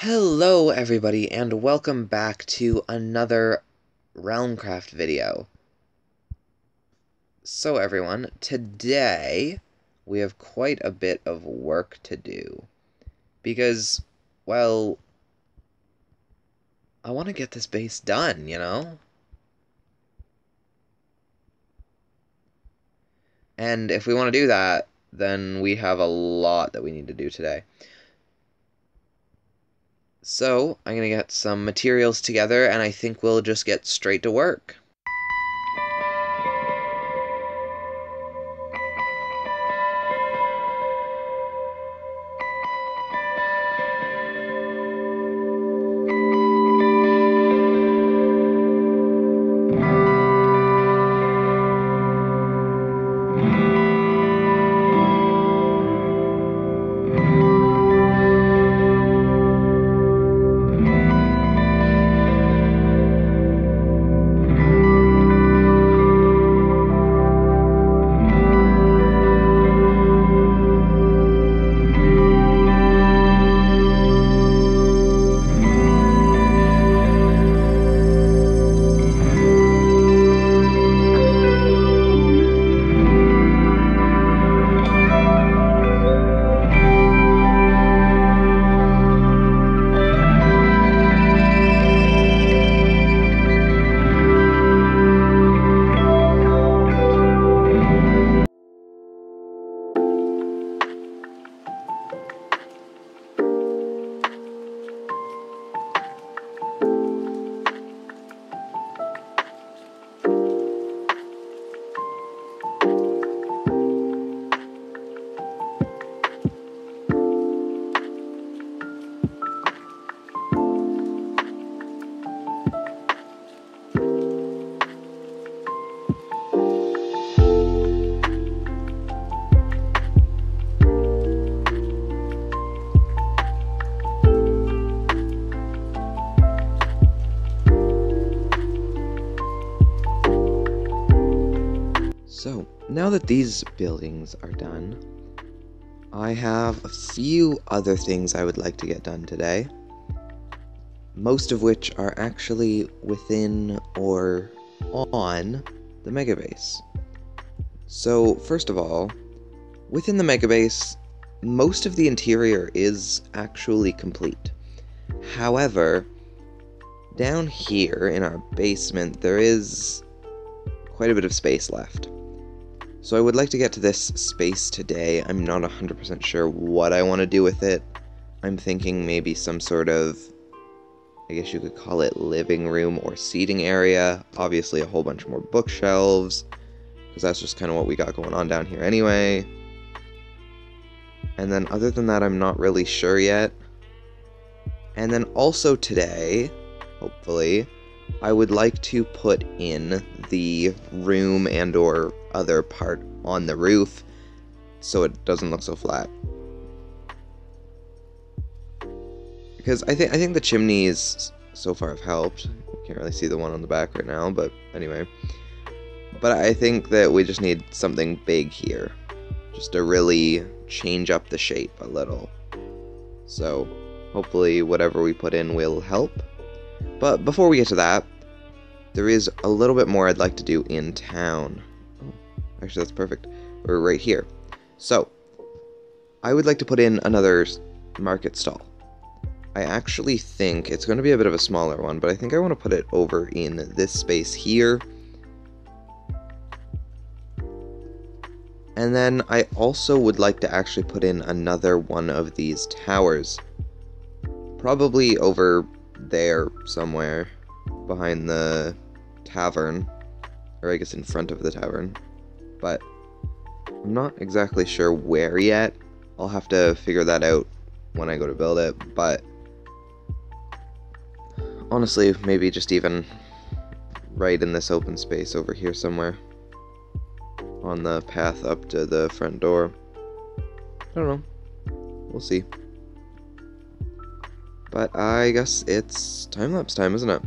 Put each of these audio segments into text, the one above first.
Hello everybody and welcome back to another Realmcraft video. So everyone, today we have quite a bit of work to do because, well, I want to get this base done, you know? And if we want to do that, then we have a lot that we need to do today. So, I'm going to get some materials together and I think we'll just get straight to work. So, now that these buildings are done, I have a few other things I would like to get done today, most of which are actually within or on the megabase. So, first of all, within the megabase, most of the interior is actually complete. However, down here in our basement, there is quite a bit of space left. So I would like to get to this space today. I'm not 100% sure what I want to do with it. I'm thinking maybe some sort of, I guess you could call it living room or seating area. Obviously a whole bunch more bookshelves, because that's just kind of what we got going on down here anyway. And then other than that, I'm not really sure yet. And then also today, hopefully, I would like to put in the room and or other part on the roof so it doesn't look so flat. Because I think the chimneys so far have helped. Can't really see the one on the back right now, but anyway. But I think that we just need something big here, just to really change up the shape a little. So hopefully whatever we put in will help. But before we get to that, there is a little bit more I'd like to do in town. Oh, actually, that's perfect. We're right here. So, I would like to put in another market stall. I actually think it's going to be a bit of a smaller one, but I think I want to put it over in this space here. And then I also would like to actually put in another one of these towers. Probably over there somewhere behind the tavern, or I guess in front of the tavern, but I'm not exactly sure where yet. I'll have to figure that out when I go to build it, but honestly, maybe just even right in this open space over here somewhere on the path up to the front door. I don't know, we'll see. But I guess it's time-lapse time, isn't it?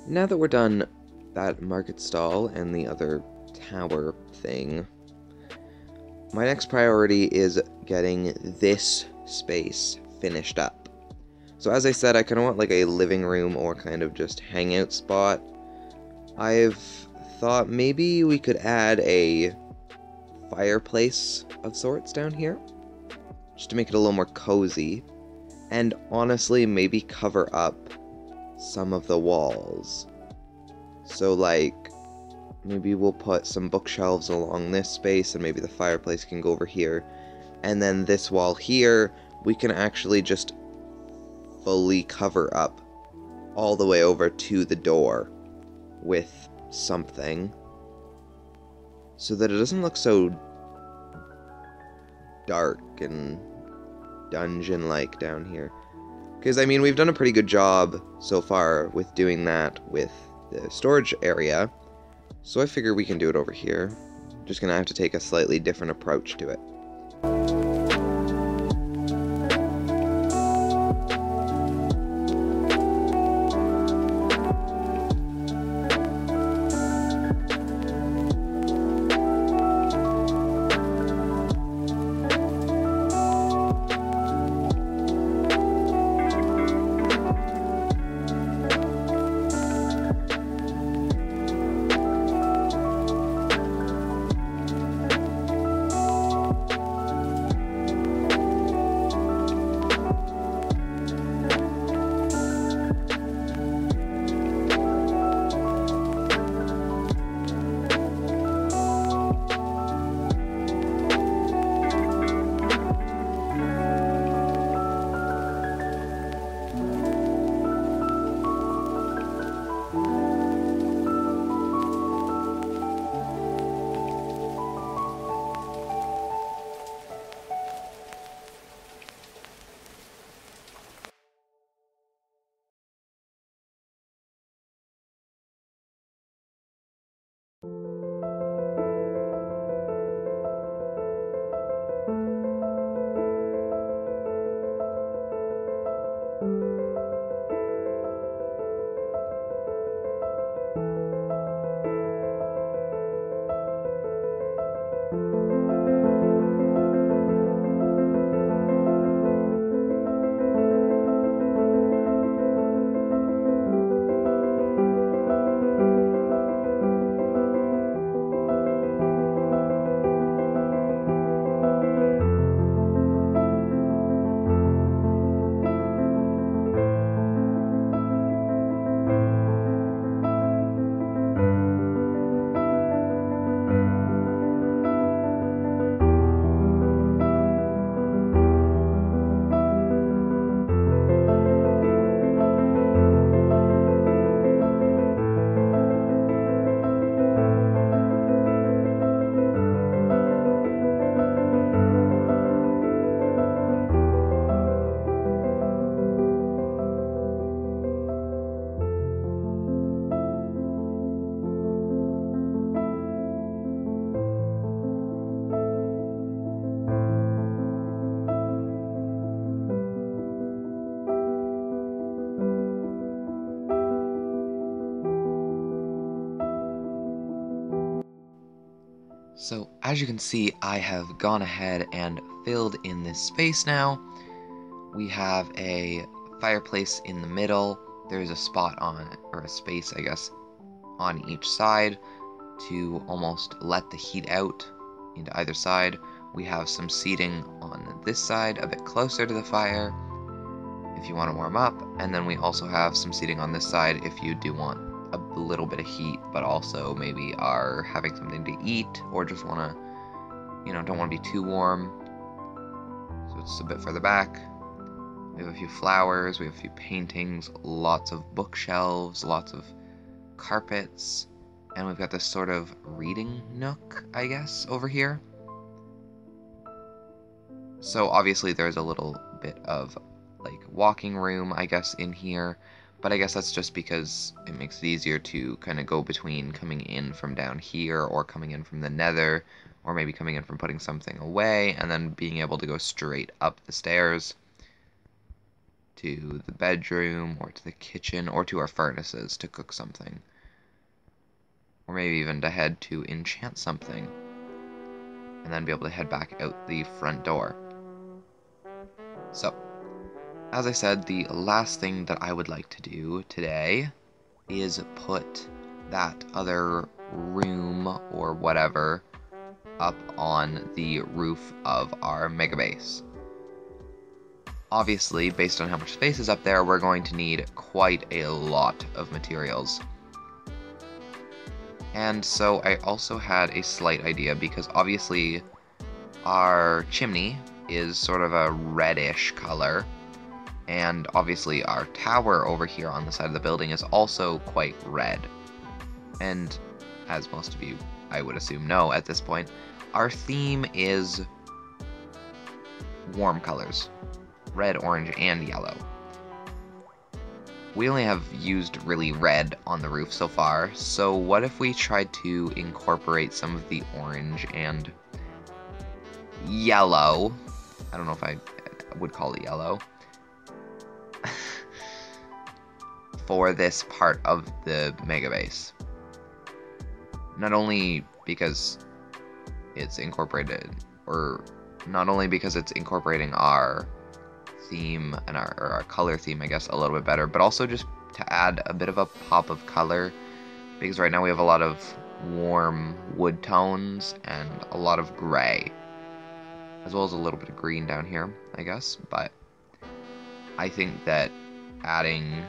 now that we're done that market stall and the other tower thing, my next priority is getting this space finished up. So as I said, I kind of want like a living room or kind of just hangout spot. I've thought maybe we could add a fireplace of sorts down here, just to make it a little more cozy, and honestly maybe cover up some of the walls. So like, maybe we'll put some bookshelves along this space, and maybe the fireplace can go over here, and then this wall here, we can actually just fully cover up all the way over to the door with something, so that it doesn't look so dark and dungeon-like down here. Because, I mean, we've done a pretty good job so far with doing that with the storage area, so I figure we can do it over here. Just gonna have to take a slightly different approach to it. So, as you can see, I have gone ahead and filled in this space now. We have a fireplace in the middle. There's a spot on, or a space, I guess, on each side to almost let the heat out into either side. We have some seating on this side, a bit closer to the fire, if you want to warm up. And then we also have some seating on this side if you do want a little bit of heat, but also maybe are having something to eat, or just want to, don't want to be too warm. So it's a bit further back. We have a few flowers, we have a few paintings, lots of bookshelves, lots of carpets, and we've got this sort of reading nook, I guess, over here. So obviously there's a little bit of like walking room, I guess, in here. But I guess that's just because it makes it easier to kind of go between coming in from down here, or coming in from the nether, or maybe coming in from putting something away, and then being able to go straight up the stairs to the bedroom, or to the kitchen, or to our furnaces to cook something. Or maybe even to head to enchant something, and then be able to head back out the front door. So, as I said, the last thing that I would like to do today is put that other room or whatever up on the roof of our mega base. Obviously, based on how much space is up there, we're going to need quite a lot of materials. And so I also had a slight idea, because obviously our chimney is sort of a reddish color, and obviously our tower over here on the side of the building is also quite red. And as most of you, I would assume, know at this point, our theme is warm colors. Red, orange, and yellow. We only have used really red on the roof so far, so what if we tried to incorporate some of the orange and yellow? I don't know if I would call it yellow. For this part of the mega base. Not only because it's incorporated, or not only because it's incorporating our theme and our color theme, I guess, a little bit better, but also just to add a bit of a pop of color, because right now we have a lot of warm wood tones and a lot of gray, as well as a little bit of green down here, I guess. But I think that adding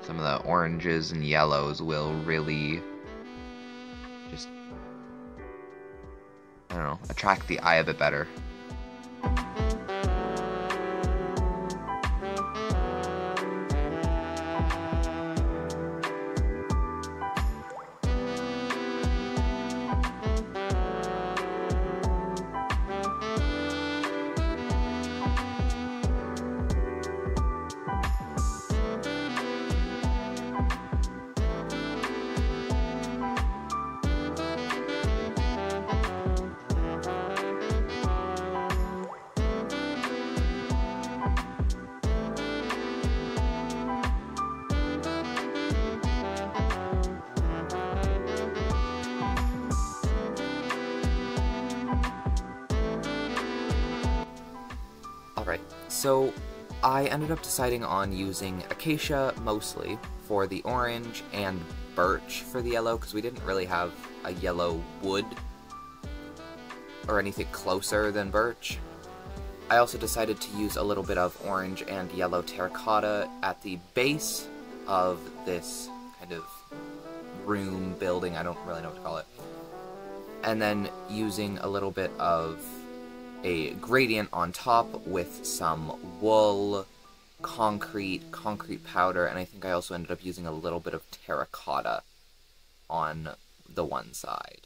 some of the oranges and yellows will really just, I don't know, attract the eye a bit better. Alright, so I ended up deciding on using acacia mostly for the orange and birch for the yellow, because we didn't really have a yellow wood or anything closer than birch. I also decided to use a little bit of orange and yellow terracotta at the base of this kind of room building, I don't really know what to call it, and then using a little bit of a gradient on top with some wool, concrete powder, and I think I also ended up using a little bit of terracotta on the one side.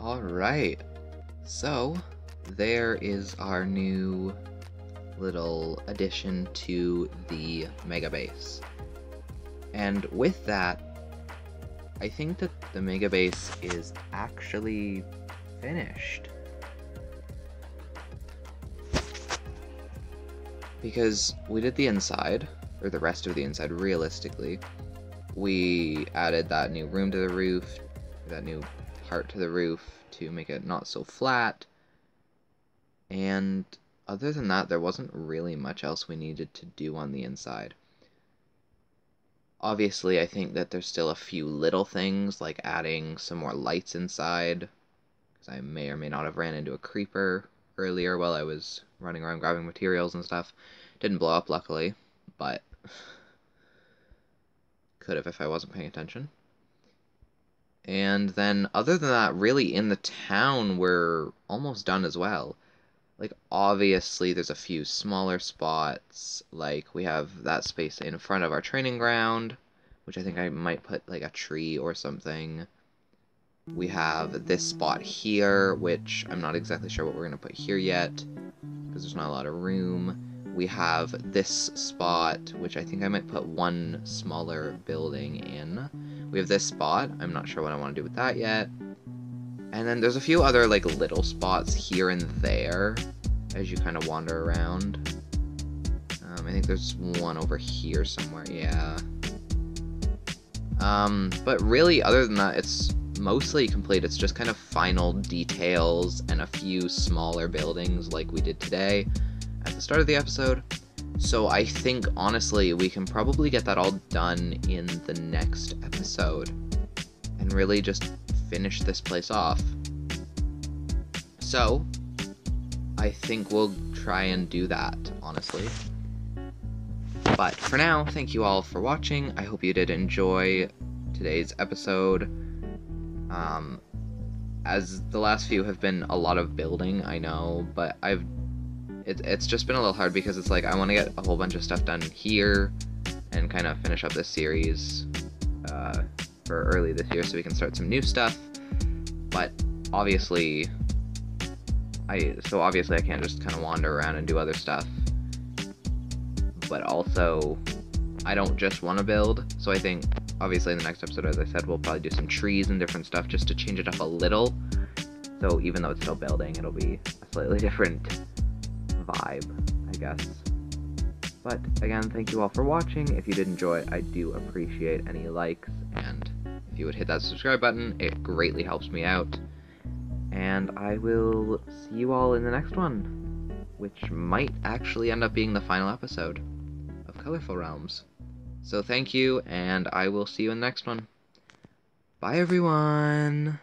Alright, so there is our new little addition to the mega base. And with that, I think that the mega base is actually finished. because we did the inside, or the rest of the inside realistically. We added that new room to the roof, that new part to the roof to make it not so flat. And other than that, there wasn't really much else we needed to do on the inside. Obviously, I think that there's still a few little things, like adding some more lights inside, because I may or may not have ran into a creeper earlier while I was running around grabbing materials and stuff. Didn't blow up, luckily, but could have if I wasn't paying attention. And then, other than that, really in the town, we're almost done as well. Like, obviously, there's a few smaller spots. Like, we have that space in front of our training ground, which I think I might put, like, a tree or something. We have this spot here, which I'm not exactly sure what we're going to put here yet, because there's not a lot of room. We have this spot, which I think I might put one smaller building in. We have this spot. I'm not sure what I want to do with that yet. And then there's a few other, like, little spots here and there as you kind of wander around. I think there's one over here somewhere, yeah. But really, other than that, it's mostly complete. It's just kind of final details and a few smaller buildings like we did today at the start of the episode. So I think, honestly, we can probably get that all done in the next episode and really just finish this place off. So I think we'll try and do that, honestly. But for now, thank you all for watching. I hope you did enjoy today's episode. As the last few have been a lot of building, I know, but it's just been a little hard because it's like I want to get a whole bunch of stuff done here and kind of finish up this series for early this year so we can start some new stuff. But obviously I can't just kind of wander around and do other stuff. But also, I don't just want to build, so I think obviously in the next episode, as I said, we'll probably do some trees and different stuff just to change it up a little. So even though it's still building, it'll be a slightly different vibe, I guess. But again, thank you all for watching. If you did enjoy it, I do appreciate any likes, and if you would hit that subscribe button, it greatly helps me out. And I will see you all in the next one, which might actually end up being the final episode of Colorful Realms. So thank you, and I will see you in the next one. Bye, everyone!